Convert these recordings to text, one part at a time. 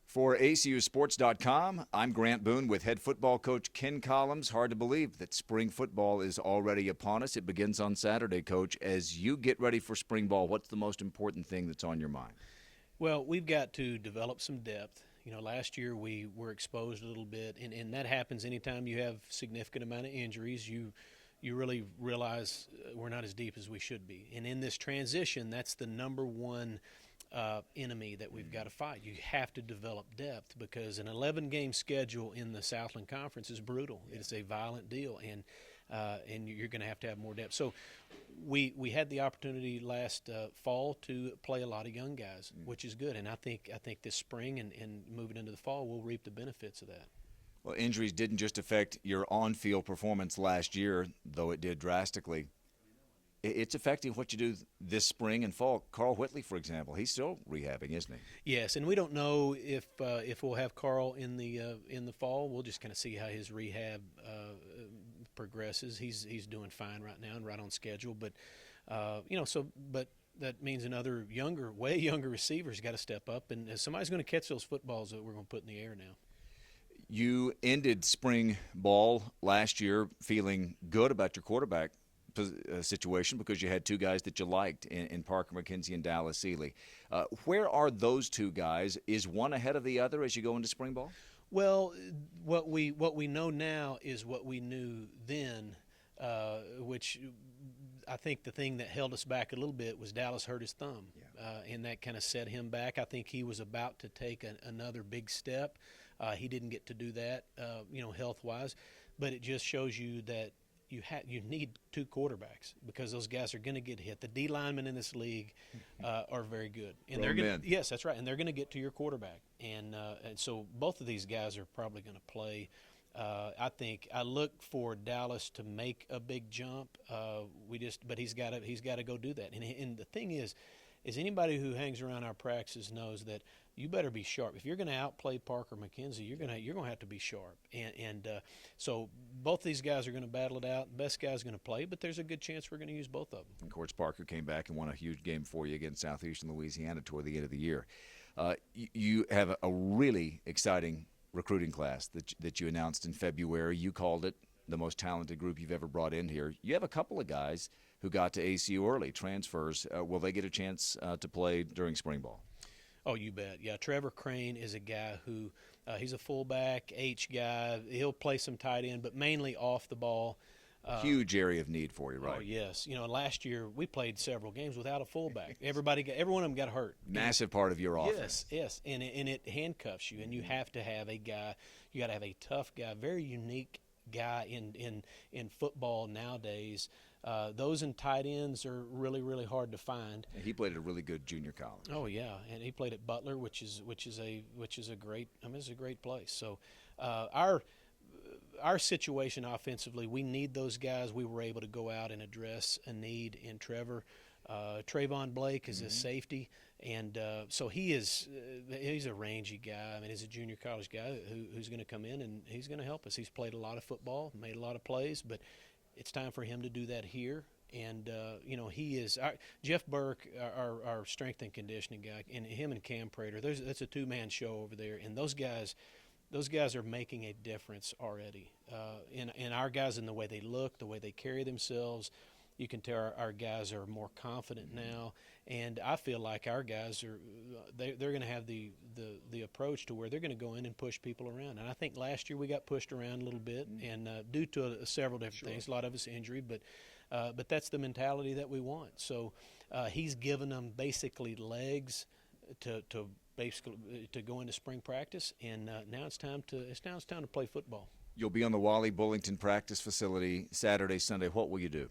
For ACUSports.com, I'm Grant Boone with head football coach Ken Collums. Hard to believe that spring football is already upon us. It begins on Saturday, Coach. As you get ready for spring ball, what's the most important thing that's on your mind? Well, we've got to develop some depth. You know, last year we were exposed a little bit, and that happens anytime you have significant amount of injuries. You really realize we're not as deep as we should be. And in this transition, that's the number one enemy that we've got to fight. You have to develop depth because an 11-game schedule in the Southland Conference is brutal. Yeah. It's a violent deal, and you're going to have more depth. So we had the opportunity last fall to play a lot of young guys, which is good. And I think this spring and moving into the fall, we'll reap the benefits of that. Well, injuries didn't just affect your on-field performance last year, though it did drastically. It's affecting what you do this spring and fall. Carl Whitley, for example, he's still rehabbing, isn't he? Yes, and we don't know if we'll have Carl in the fall. We'll just kind of see how his rehab progresses. He's doing fine right now and right on schedule. But but that means another way younger receiver's got to step up, and somebody's going to catch those footballs that we're going to put in the air now. You ended spring ball last year feeling good about your quarterback situation because you had two guys that you liked in Parker McKenzie and Dallas Seeley. Where are those two guys? Is one ahead of the other as you go into spring ball? Well, what we know now is what we knew then, which I think the thing that held us back a little bit was Dallas hurt his thumb, and that kind of set him back. I think he was about to take another big step. He didn't get to do that, health-wise, but it just shows you that you need two quarterbacks because those guys are going to get hit. The D linemen in this league are very good, and they're going. Yes, that's right, and they're going to get to your quarterback, and so both of these guys are probably going to play. I think I look for Dallas to make a big jump. But he's got to go do that. And the thing is anybody who hangs around our practices knows that you better be sharp. If you're going to outplay Parker McKenzie, you're going to have to be sharp. And so both these guys are going to battle it out. The best guy's going to play, but there's a good chance we're going to use both of them. Of course, Parker came back and won a huge game for you against Southeastern Louisiana toward the end of the year. You have a really exciting recruiting class that you announced in February. You called it the most talented group you've ever brought in here. You have a couple of guys who got to ACU early, transfers. Will they get a chance to play during spring ball? Oh, you bet. Yeah, Trevor Crane is a guy who he's a fullback, H guy. He'll play some tight end, but mainly off the ball. Huge area of need for you, right? Oh, yes. Last year we played several games without a fullback. Every one of them got hurt. Massive part of your offense. Yes, and it handcuffs you, and you have to have a guy. You got to have a tough guy, very unique guy in football nowadays. Those in tight ends are really, really hard to find. And he played at a really good junior college. Oh yeah, and he played at Butler, which is a great. It's a great place. So our situation offensively, we need those guys. We were able to go out and address a need in Trevor. Trayvon Blake is a safety, and so he's a rangy guy. He's a junior college guy who's going to come in and he's going to help us. He's played a lot of football, made a lot of plays, but it's time for him to do that here. And he is Jeff Burke, our strength and conditioning guy, and him and Cam Prater. That's a two-man show over there, and those guys are making a difference already. In our guys, in the way they look, the way they carry themselves. You can tell our guys are more confident now, and I feel like our guys they're going to have the approach to where they're going to go in and push people around. And I think last year we got pushed around a little bit, and due to several different things, a lot of us injury, but that's the mentality that we want. So he's given them basically legs to go into spring practice, and now it's time to play football. You'll be on the Wally Bullington practice facility Saturday, Sunday. What will you do?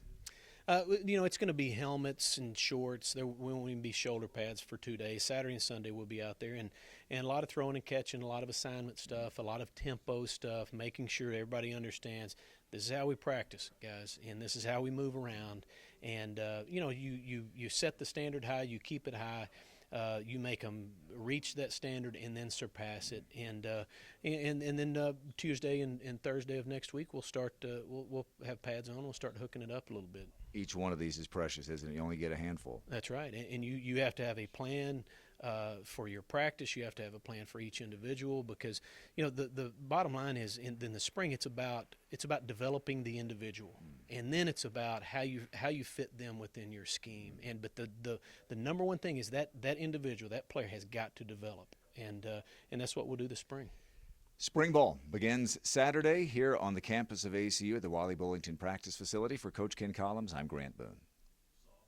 It's going to be helmets and shorts. There won't even be shoulder pads for 2 days. Saturday and Sunday we'll be out there, and a lot of throwing and catching, a lot of assignment stuff, a lot of tempo stuff, making sure everybody understands this is how we practice, guys, and this is how we move around. And you set the standard high, you keep it high. You make them reach that standard and then surpass it, and then Tuesday and Thursday of next week we'll start. We'll have pads on. We'll start hooking it up a little bit. Each one of these is precious, isn't it? You only get a handful. That's right, and you have to have a plan for your practice. You have to have a plan for each individual, because the bottom line is in the spring it's about developing the individual, and then it's about how you fit them within your scheme. But the number one thing is that individual, that player, has got to develop, and that's what we'll do this spring. Spring ball begins Saturday here on the campus of ACU at the Wiley Bullington Practice Facility. For Coach Ken Collums, I'm Grant Boone.